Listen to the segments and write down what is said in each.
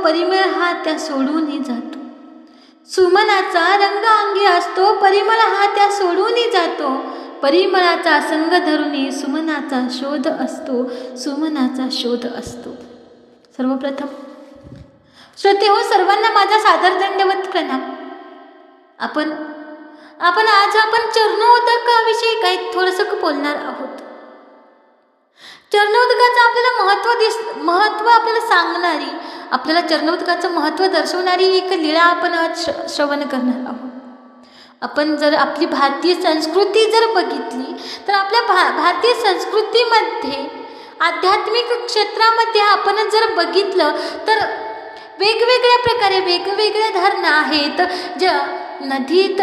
परिमळ हा त्या सोडूनही जातो. सुमनाचा रंग अंगी असतो, परिमळ हा त्या सोडूनही जातो. परिमळाचा संग धरुनी सुमनाचा शोध असतो, सुमनाचा शोध असतो. सर्वप्रथम श्रोते हो, सर्वांना माझा सादर दंडवत प्रणाम. आपण आज चरणोदकाविषयी काही थोडंसं बोलणार आहोत. चरणोदकाचं आपल्याला महत्त्व आपल्याला सांगणारी, आपल्याला चरणोदकाचं महत्त्व दर्शवणारी एक लीळा आपण आज श्रवण करणार आहोत. आपण जर आपली भारतीय संस्कृती जर बघितली तर आपल्या भारतीय संस्कृतीमध्ये आध्यात्मिक क्षेत्रामध्ये आपण जर बघितलं तर वेगवेगळ्या प्रकारे वेगवेगळ्या धरणं आहेत. नदीत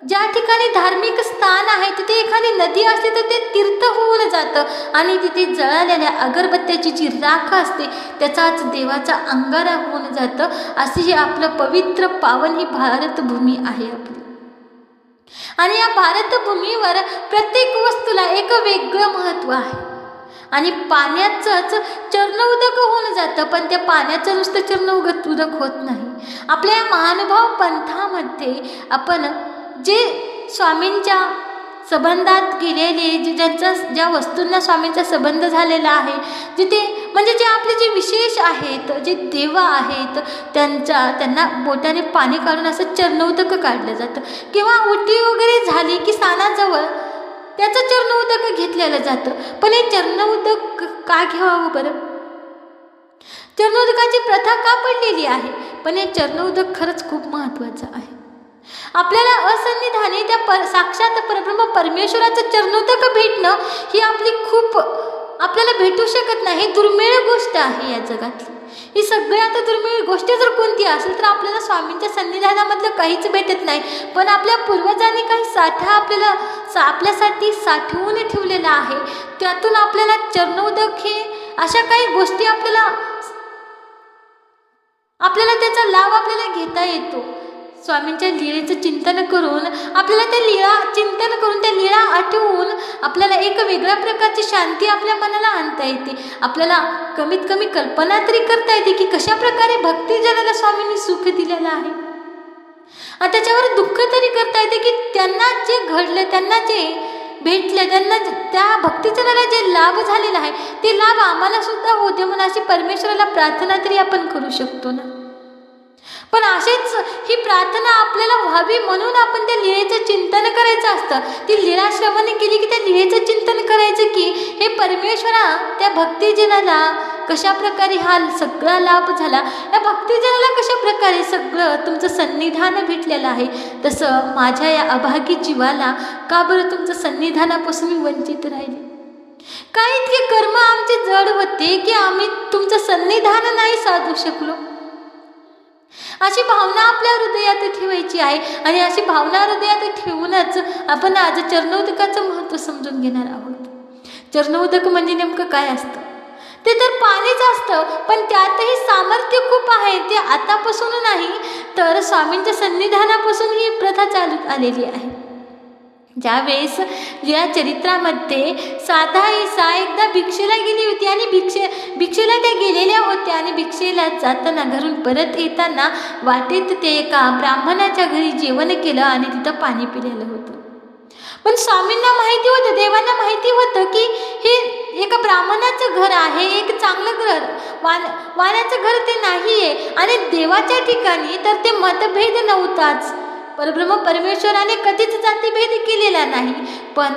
ज्या ठिकाणी धार्मिक स्थान आहे तिथे एखादी नदी असते तर ते तीर्थ होऊन जातं आणि तिथे जळालेल्या अगरबत्त्याची जी राख असते त्याचाच देवाचा अंगारा होऊन जातं. असे हे आपलं पवित्र पावन ही भारतभूमी आहे आपली. आणि या भारतभूमीवर प्रत्येक वस्तूला एक वेगळं महत्त्व आहे. आणि पाण्याचंच चरणोदक होऊन जातं, पण त्या पाण्याचं नुसतं चरणोदक होत नाही. आपल्या या महानुभाव पंथामध्ये आपण जे स्वामींच्या संबंधात गेलेले ज्या वस्तूंना स्वामींचा संबंध झालेला आहे, जिथे म्हणजे जे आपले जे विशेष आहेत, जे देव आहेत, त्यांना बोटाने पाणी काढून असं चरणोदक काढलं जातं. किंवा उटी वगैरे झाली की स्थानाजवळ त्याचं चरणोदक घेतलेलं जातं. पण हे चरणोदक का घ्यावं बरं? चरणोदकाची प्रथा का पडलेली आहे? पण हे चरणोदक खरंच खूप महत्त्वाचं आहे. आपल्याला असन्निधानी त्या साक्षात परब्रह्म परमेश्वराचं चरणोदक भेटणं ही आपल्याला भेटू शकत नाही. दुर्मिळ गोष्ट आहे या जगातली. ही सगळ्यात दुर्मिळ गोष्ट जर कोणती असेल तर आपल्याला स्वामींच्या सन्निधानामधलं काहीच भेटत नाही. पण आपल्या पूर्वजांनी काही साठा आपल्यासाठी साठवून ठेवलेला आहे. त्यातून आपल्याला चरणोदक हे अशा काही गोष्टी आपल्याला त्याचा लाभ आपल्याला घेता येतो. स्वामींच्या लीळेचं चिंतन करून आपल्याला त्या लीळा आठवून आपल्याला एक वेगळ्या प्रकारची शांती आपल्या मनाला आणता येते. आपल्याला कमीत कमी कल्पना तरी करता येते की कशा प्रकारे भक्तिजनाला स्वामींनी सुख दिलेलं आहे. आणि त्याच्यावर दुःख तरी करता येते की त्यांना जे घडलं, त्यांना जे भेटलं, त्यांना त्या भक्तिजनाला जे लाभ झालेला आहे ते लाभ आम्हाला सुद्धा होते म्हणून अशी परमेश्वराला प्रार्थना तरी आपण करू शकतो ना. पण अशीच ही प्रार्थना आपल्याला व्हावी म्हणून आपण त्या लीळेचं चिंतन करायचं असतं. ती लीळा श्रवण केली की त्या लीळेचं चिंतन करायचं की हे परमेश्वरा त्या भक्तिजनाला कशा प्रकारे हा सगळा लाभ झाला, या भक्तिजनाला कशा प्रकारे सगळं तुमचं सन्निधान भेटलेलं आहे, तसं माझ्या या अभागी जीवाला का बरं तुमचं सन्निधानापासून मी वंचित राहिले? काय इतके कर्म आमचे जड होते की आम्ही तुमचं सन्निधान नाही साधू शकलो? अशी भावना आपल्या हृदयात ठेवायची आहे. आणि अशी भावना हृदयात ठेवूनच आपण आज चरणोदकाचं महत्त्व समजून घेणार आहोत. चरणोदक म्हणजे नेमकं काय असतं? ते तर पाणीच असतं, पण त्यातही सामर्थ्य खूप आहे. ते आतापासून नाही तर स्वामींच्या सन्निधानापासून ही प्रथा चालू आलेली आहे. ज्यावेळेस या चरित्रामध्ये साधा ईसा एकदा भिक्षेला गेली होती आणि भिक्षेला त्या गेलेल्या होत्या आणि भिक्षेला जाताना घरून परत येताना वाटेत ते एका ब्राह्मणाच्या घरी जेवण केलं आणि तिथं पाणी पिलेलं होतं. पण स्वामींना माहिती होतं, देवांना माहिती होतं की हे एका ब्राह्मणाचं घर आहे, एक चांगलं घर, वाण्याचं घर ते नाही आहे. आणि देवाच्या ठिकाणी तर ते मतभेद नव्हताच. परब्रह्म परमेश्वराने कधीच जातीभेद केलेला नाही. पण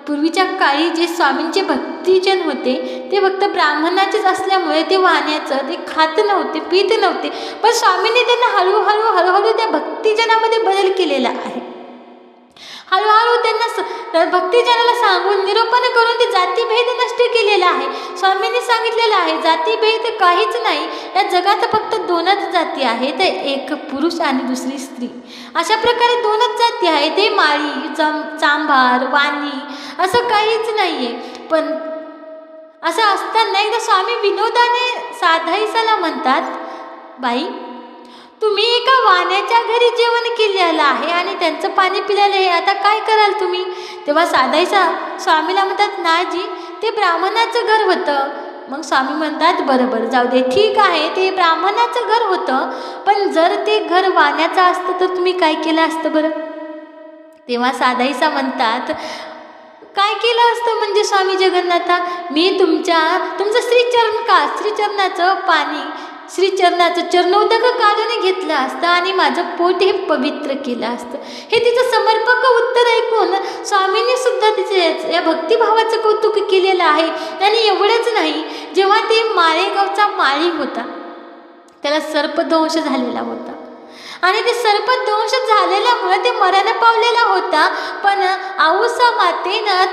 पूर्वीच्या काळी जे स्वामींचे भक्तिजन होते ते फक्त ब्राह्मणाचेच असल्यामुळे ते वाण्याचं ते खात नव्हते, पीत नव्हते. पण स्वामींनी त्यांना हळूहळू त्या भक्तिजनामध्ये बदल केलेला आहे. हळूहळू त्यांना भक्तिजनाला सांगून निरूपण करून ते जातीभेद नष्ट केलेला आहे. स्वामींनी सांगितलेलं आहे जातीभेद काहीच नाही, या जगात फक्त दोनच जाती आहेत, एक पुरुष आणि दुसरी स्त्री. अशा प्रकारे दोनच जाती आहेत, ते माळी, चांभार, वाणी असं काहीच नाही आहे. पण असं असताना एकदा स्वामी विनोदाने साधाईसाला म्हणतात, बाई तुम्ही एका वाण्याच्या घरी जेवण केलेलं आहे आणि त्यांचं पाणी पिलेलं आहे, आता काय कराल तुम्ही? तेव्हा साधाईसा स्वामीला म्हणतात, नाजी ते ब्राह्मणाचं घर होतं, मग स्वामी म्हणतात बरं जाऊ दे, ठीक आहे, ते ब्राह्मणाचं घर होतं, पण जर ते घर वाण्याचं असतं तर तुम्ही काय केलं असतं बरं? तेव्हा साधाईसा म्हणतात, काय केलं असतं म्हणजे स्वामी जगन्नाथा, मी तुमचं श्रीचरणाचं पाणी, श्रीचरणाचं चरणोदक काढून घेतलं असतं आणि माझं पोट हे पवित्र केलं असतं. हे तिचं समर्पक उत्तर ऐकून स्वामींनी सुद्धा तिचे या भक्तिभावाचं कौतुक केलेलं आहे. आणि एवढंच नाही, जेव्हा ते माळेगावचा माळी होता, त्याला सर्पदंश झालेला होता आणि ते सर्पदंश झालेल्यामुळे ते मरण पावलेला होता. पण आऊसा मातेनं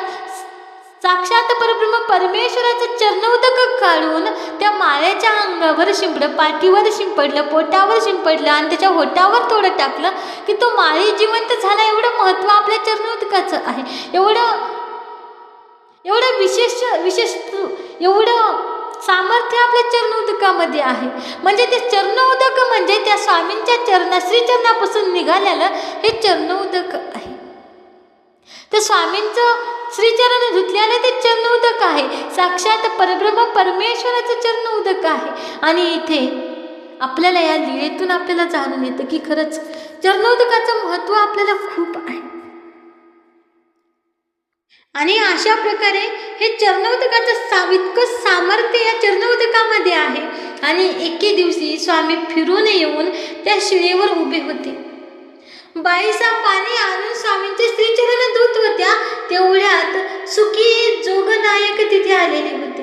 साक्षात परब्रह्म परमेश्वराचं चरणोदक काढून त्या माळ्याच्या अंगावर शिंपडलं, पाठीवर शिंपडलं, पोटावर शिंपडलं आणि त्याच्या होटावर थोडं टाकलं की तो माळी जिवंत झाला. एवढं महत्त्व आपल्या चरणोदकाचं आहे. एवढं विशेष एवढं सामर्थ्य आपल्या चरणोदकामध्ये आहे. म्हणजे ते चरणोदक म्हणजे त्या स्वामींच्या श्रीचरणापासून निघालेलं हे चरणोदक आहे. तर स्वामींचं श्रीचरण धुतल्यानं ते चरणोदक आहे, साक्षात परब्रह्म परमेश्वराचं चरणोदक आहे. आणि इथे आपल्याला या लीळेतून आपल्याला जाणून येतं की खरंच चरणोदकाचं महत्त्व आपल्याला खूप आहे. आणि अशा प्रकारे हे चरणोदकाचं इतकं सामर्थ्य या चरणोदकामध्ये आहे. आणि एके दिवशी स्वामी फिरून येऊन त्या शिळेवर उभे होते. बाईसा पाणी आणून स्वामींचे श्रीचरण धुत होत्या. तेवढ्यात सुखी जोगनायक तिथे आलेले होते.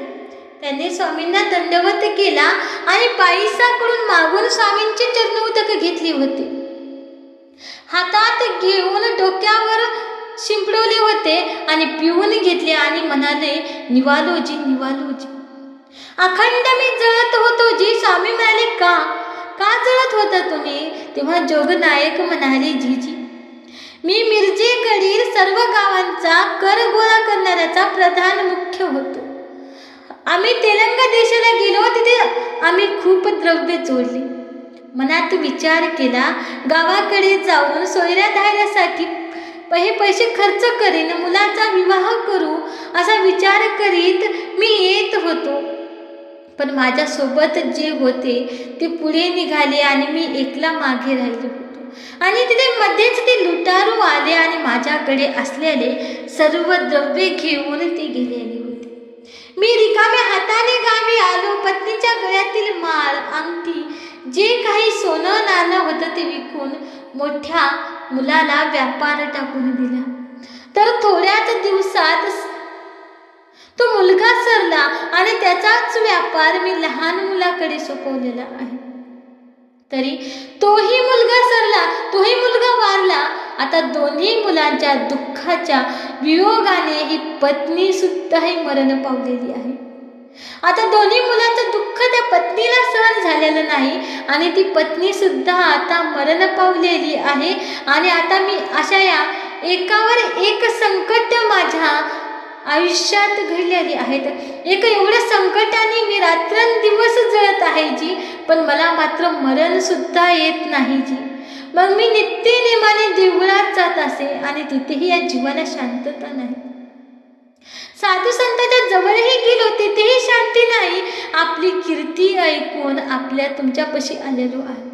त्यांनी स्वामींना दंडवत केला आणि बाईसाकडून मागून स्वामींचे चरणोदक घेतले होते. हातात घेऊन डोक्यावर शिंपडवले होते आणि पिऊन घेतले आणि म्हणाले, निवालोजी निवालोजी. अखंड मी जळत होतो जी. स्वामी म्हणाले, का जळत होता तुम्ही? तेव्हा जोगनायक म्हणाले, जीजी, मी मिरजेकडील सर्व गावांचा कर गोळा करणाऱ्याचा प्रधान मुख्य होतो. आम्ही तेलंगा देशाला गेलो, तिथे आम्ही खूप द्रव्य जोडले. मनात विचार केला, गावाकडे जाऊन सोयऱ्या धाऱ्यासाठी हे पैसे खर्च करीन, मुलाचा विवाह करू असा विचार करीत मी येत होतो. पण माझ्यासोबत जे होते ते पुढे निघाले आणि मी एकला मागे राहिलो होतो. आणि तिथे मध्येच ते लुटारू आले आणि माझ्याकडे असलेले सर्व द्रव्य घेऊन ते गेलेले होते. मी रिकाम्या हाताने गावी आलो. पत्नीच्या गळ्यातील माळ, अंगठी, जे काही सोनं नाणं होतं ते विकून मोठ्या मुलाला व्यापार टाकून दिला. तर थोड्याच दिवसात तो मुलगा सरला आणि त्याचाच व्यापार मी लहान मुलाकडे सोपवलेला आहे. तरी तोही मुलगा सरला, तोही मुलगा वारला. आता दोन्ही मुलांच्या दुःखाच्या वियोगाने ही पत्नी सुद्धाही मरण पावलेली आहे. आता दोन्ही मुलांचं दुःख त्या पत्नीला सहन झालेलं नाही आणि ती पत्नी सुद्धा आता मरण पावलेली आहे. आणि आता मी अशा या एकावर एक संकट माझ्या आयुष्यात घडलेली आहेत. एक एवढ्या संकटाने मी रात्रंदिवस जळत आहे जी, पण मला मात्र मरण सुद्धा येत नाही जी. मग मी नित्यनेमाने देवळात जात असे आणि तिथेही या जीवाला शांतता नाही. साधू संतांच्या जवळही गेलो, तिथेही शांती नाही. आपली कीर्ती ऐकून आपल्या तुमच्यापाशी आलेलो आहे.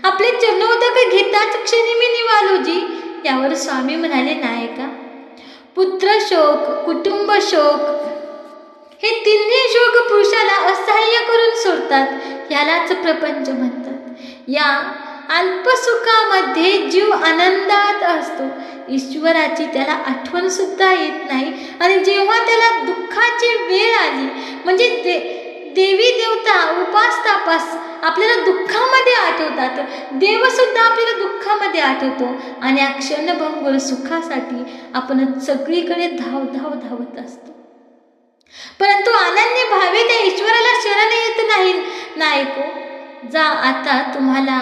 आपले चरणोदक घेताच क्षणी मी निवालो जी. यावर स्वामी म्हणाले, नायका, पुत्र शोक, कुटुंब शोक हे तिन्ही शोक पुरुषाला असह्य करून सोडतात. यालाच प्रपंच म्हणतात. या अल्पसुखामध्ये जीव आनंदात असतो. ईश्वराची त्याला आठवण सुद्धा येत नाही. आणि जेव्हा त्याला दुःखाची वेळ आली, म्हणजे देवी देवता उपास तापास आपल्याला दुःखामध्ये आठवतात. देवसुद्धा आपल्याला दुःखामध्ये आठवतो आणि या क्षणभंगुर सुखासाठी आपण सगळीकडे धावत असतो. परंतु अनन्य भावे त्या ईश्वराला शरण येत नाही. नायको, जा आता तुम्हाला,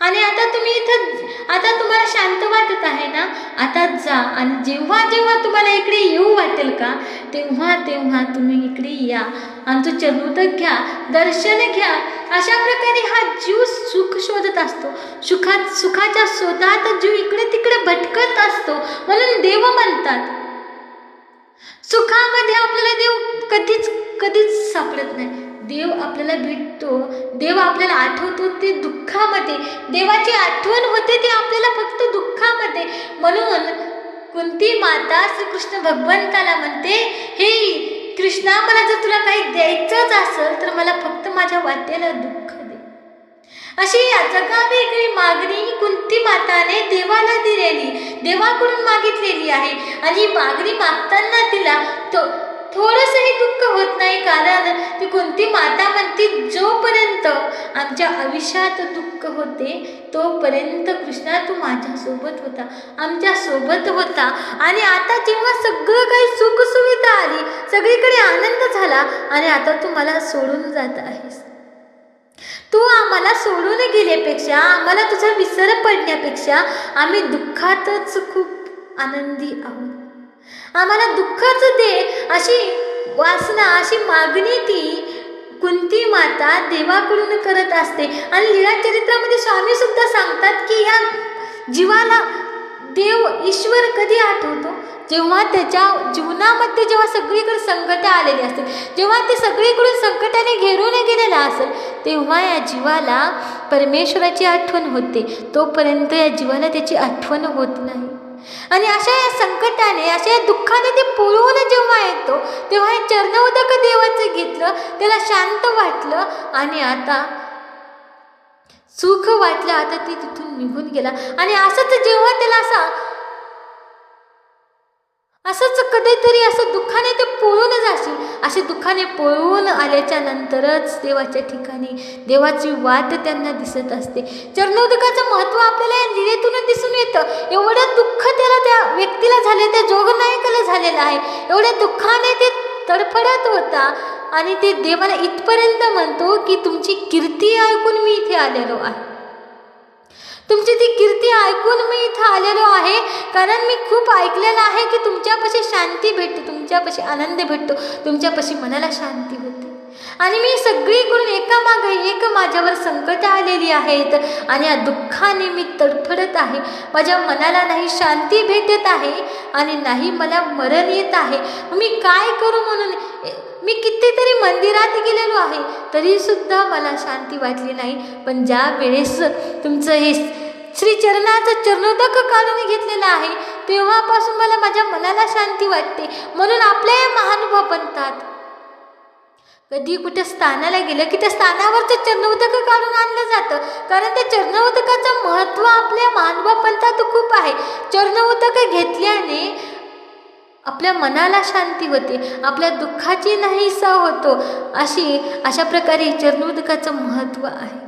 आणि आता तुम्ही इथं, आता तुम्हाला शांत वाटत आहे ना, आता जा. आणि जेव्हा जेव्हा तुम्हाला इकडे येऊ वाटेल का, तेव्हा तेव्हा तुम्ही इकडे या, आमचं चरणोदक घ्या, दर्शन घ्या. अशा प्रकारे हा जीव सुख शोधत असतो. सुखाच्या शोधात जीव इकडे तिकडे भटकत असतो. म्हणून देव म्हणतात, सुखामध्ये आपल्याला देव कधीच कधीच सापडत नाही. देव आपल्याला भेटतो, देव आपल्याला आठवतो ते दुःखामध्ये. देवाची आठवण होते ते आपल्याला फक्त दुःखामध्ये. म्हणून कुंती माता श्रीकृष्ण भगवंताला म्हणते, हे कृष्णा, मला जर तुला काही द्यायचंच असेल तर मला फक्त माझ्या वाटेला दुःख दे. अशी जगावेगळी मागणी कुंती माताने देवाला दिलेली, देवाकडून मागितलेली आहे. आणि ही मागणी मागताना तिला थोडंसंही दुःख होत नाही, कारण ती कुंती माता म्हणते, जोपर्यंत आमच्या आयुष्यात दुःख होते तोपर्यंत कृष्णा तू माझ्यासोबत होता, आमच्यासोबत होता. आणि आता जेव्हा सगळं काही सुखसुविधा आली, सगळीकडे आनंद झाला, आणि आता तू मला सोडून जात आहेस. तू आम्हाला सोडून गेल्यापेक्षा, आम्हाला तुझा विसर पडण्यापेक्षा आम्ही दुःखातच खूप आनंदी आहोत. आम्हाला दुःखच दे, अशी वासना, अशी मागणी ती कुंती माता देवाकडून करत असते. आणि लीळा चरित्रामध्ये स्वामी सुद्धा सांगतात की या जीवाला देव, ईश्वर कधी आठवतो? जेव्हा त्याच्या जीवनामध्ये जेव्हा सगळीकडे संकट आलेले असतील, जेव्हा ते सगळीकडून संकटाने घेरून गेलेला असेल, तेव्हा या जीवाला परमेश्वराची आठवण होते. तोपर्यंत या जीवाला त्याची आठवण होत नाही. आणि अशा या संकटाने, अशा या दुःखाने ते पळून जेव्हा येतो, तेव्हा हे चरणोदक देवाचं घेतलं, त्याला शांत वाटलं आणि आता सुख वाटलं. आता ते तिथून निघून गेला. आणि असंच जेव्हा त्याला असंच कधीतरी असं दुःखाने ते पळून जाशील, असे दुःखाने पळून आल्याच्या नंतरच देवाच्या ठिकाणी देवाची वाट त्यांना दिसत असते. चरणोदकाचं महत्त्व आपल्याला या लीलेतून दिसून येतं. एवढं दुःख त्या व्यक्तीला झाले, त्या जोगनायकाला झालेलं आहे. एवढ्या दुःखाने ते तडफडत होता आणि ते देवाला इथपर्यंत म्हणतो की तुमची कीर्ती ऐकून मी इथे आलेलो आहे, तुमची ती कीर्ती ऐकून मी इथं आलेलो आहे, कारण मी खूप ऐकलेलं आहे की तुमच्यापाशी शांती भेटते, तुमच्यापाशी आनंद भेटतो, तुमच्यापाशी मनाला शांती होते. आणि मी सगळीकडून एकामागे एक माझ्यावर संकट आलेली आहेत आणि या दुःखाने मी तडफडत आहे. माझ्या मनाला नाही शांती भेटत आहे आणि नाही मला मरण येत आहे. मी काय करू? म्हणून मी कितीतरी मंदिरात गेलेलो आहे तरी सुद्धा मला शांती वाटली नाही. पण ज्या वेळेस तुमचं हे श्रीचरणाचं चरणोदक काढून घेतलेलं आहे, तेव्हापासून मला माझ्या मनाला शांती वाटते. म्हणून आपल्या या महानुभाव बनतात, कधी कुठे स्थानाला गेलं की त्या स्थानावरचं चरणोदक काढून आणलं जातं, कारण त्या चरणोदकाचं महत्त्व आपल्या महानुभाव पंथात खूप आहे. चरणोदक घेतल्याने आपल्या मनाला शांती होते, आपल्या दुःखाची नाहीसा होतो. अशा प्रकारे चरणोदकाचं महत्त्व आहे.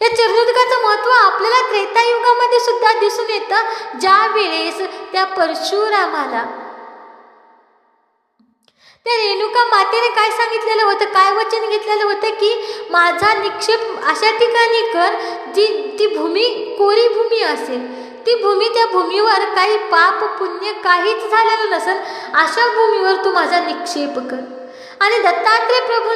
या चरणोदकाचं महत्त्व आपल्याला त्रेतायुगामध्ये सुद्धा दिसून येतं, ज्या वेळेस त्या परशुरामाला त्या रेणुका मातेने काय सांगितलेलं होतं, काय वचन घेतलेलं होतं की माझा निक्षेप अशा ठिकाणी कर ती भूमी कोरी भूमी असेल, ती भूमी, त्या भूमीवर काही पाप पुण्य काहीच झालेलं नसेल, अशा भूमीवर तू माझा निक्षेप कर. आणि दत्तात्रय प्रभू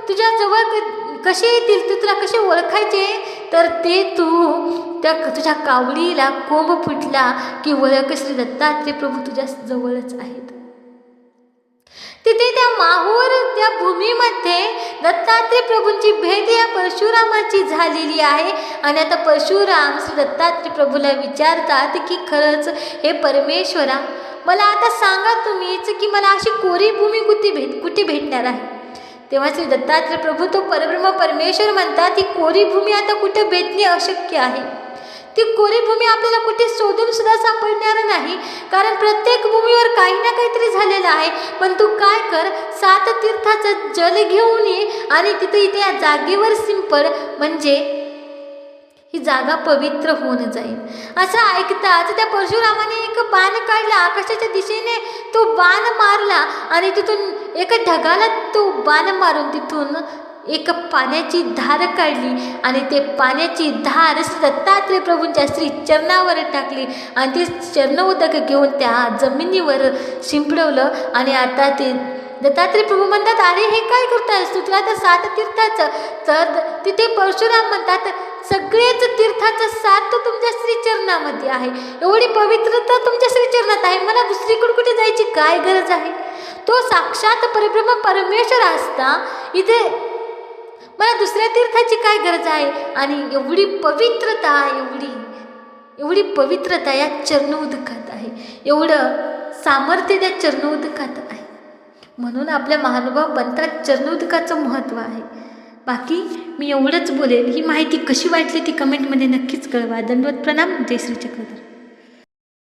तुझ्याजवळ कसे येतील, तू तुला कसे ओळखायचे, तर ते तू त्या तुझ्या कावडीला कोंब फुटला की ओळख, श्री दत्तात्रय प्रभू तुझ्या जवळच आहेत. तिथे त्या माहूर, त्या भूमीमध्ये दत्तात्रय प्रभूंची भेट या परशुरामाची झालेली आहे. आणि आता परशुराम श्री दत्तात्रय प्रभूला विचारतात की खरंच हे परमेश्वरा, मला आता सांगा तुम्हीच की मला अशी कोरी भूमी कुठे भेटणार आहे. तेव्हा श्री दत्तात्रय प्रभू, तो परब्रह्म परमेश्वर म्हणतात, ती कोरी भूमी आता कुठे भेटणे अशक्य आहे. ती कोरी भूमी आपल्याला कुठे शोधून सुद्धा सापडणार नाही, कारण प्रत्येक भूमीवर काही ना काहीतरी झालेलं आहे. पण तू काय कर, 7 तीर्थाचं जल घेऊन ये आणि इथे या जागेवर शिंपड, म्हणजे ही जागा पवित्र होऊन जाईल. असं ऐकताच त्या परशुरामाने एक बाण काढला, आकाशाच्या दिशेने तो बाण मारला आणि तिथून एका ढगाला तो बाण मारून तिथून एक पाण्याची धार काढली आणि ते पाण्याची धार श्री दत्तात्रय प्रभूंच्या श्री चरणावर टाकली आणि ते चरणोदक घेऊन त्या जमिनीवर शिंपडवलं. आणि आता ते दत्तात्रय प्रभू म्हणतात, अरे हे काय करतायस तू, तुला तर 7 तीर्थाचं. तर तिथे परशुराम म्हणतात, सगळेच तीर्थाचं सार तर तुमच्या श्रीचरणामध्ये आहे, एवढी पवित्रता तुमच्या श्रीचरणात आहे, मला दुसरीकडे कुठे जायची काय गरज आहे. तो साक्षात परब्रह्म परमेश्वर असता इथे मला दुसऱ्या तीर्थाची काय गरज आहे. आणि एवढी पवित्रता, एवढी पवित्रता या चरणोदकात आहे, एवढं सामर्थ्य त्या चरणोदकात आहे. म्हणून आपल्या महानुभाव पंथात चरणोदकाचं महत्त्व आहे. बाकी मी एवढंच बोलेल. ही माहिती कशी वाटली ती कमेंटमध्ये नक्कीच कळवा. दंडवत प्रणाम. जय श्री चक्रधर.